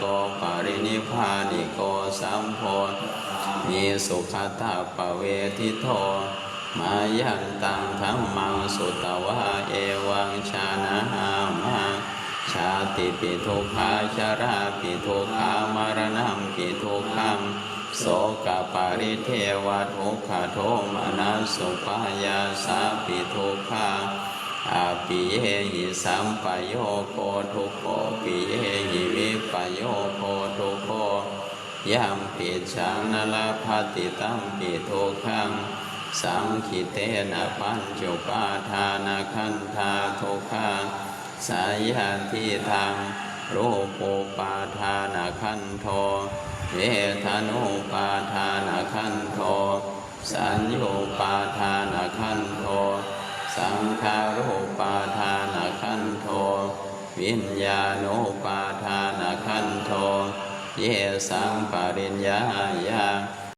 โกปรินิพพานิโกสัมโพมีสุขตาปเวทิโทมายันตังธัมมังสุตวะเอวังชานะหามาชาติปิทุกขาชาราปิทุกขามรณะปิทุกขังโสกปาริเทวทุกขโทมนัสสุปายาสาปิทุกขาอาปิเยหิสัมปโยโคทุกโขปิเยหิวิปโยโคทุกโขยัมปิชังนลภติตัมปิทุกขังสังขิเตนะปัญจุปาทานาคันธาทุกขาสายันทิทังรูปุปาทานาคันโทเวทนุปาทานาคันโทสัญญูปาทานาคันโทสังขารูปาทานาคันโทวิญญาณุปาทานาคันโทเยสังปริญญาญา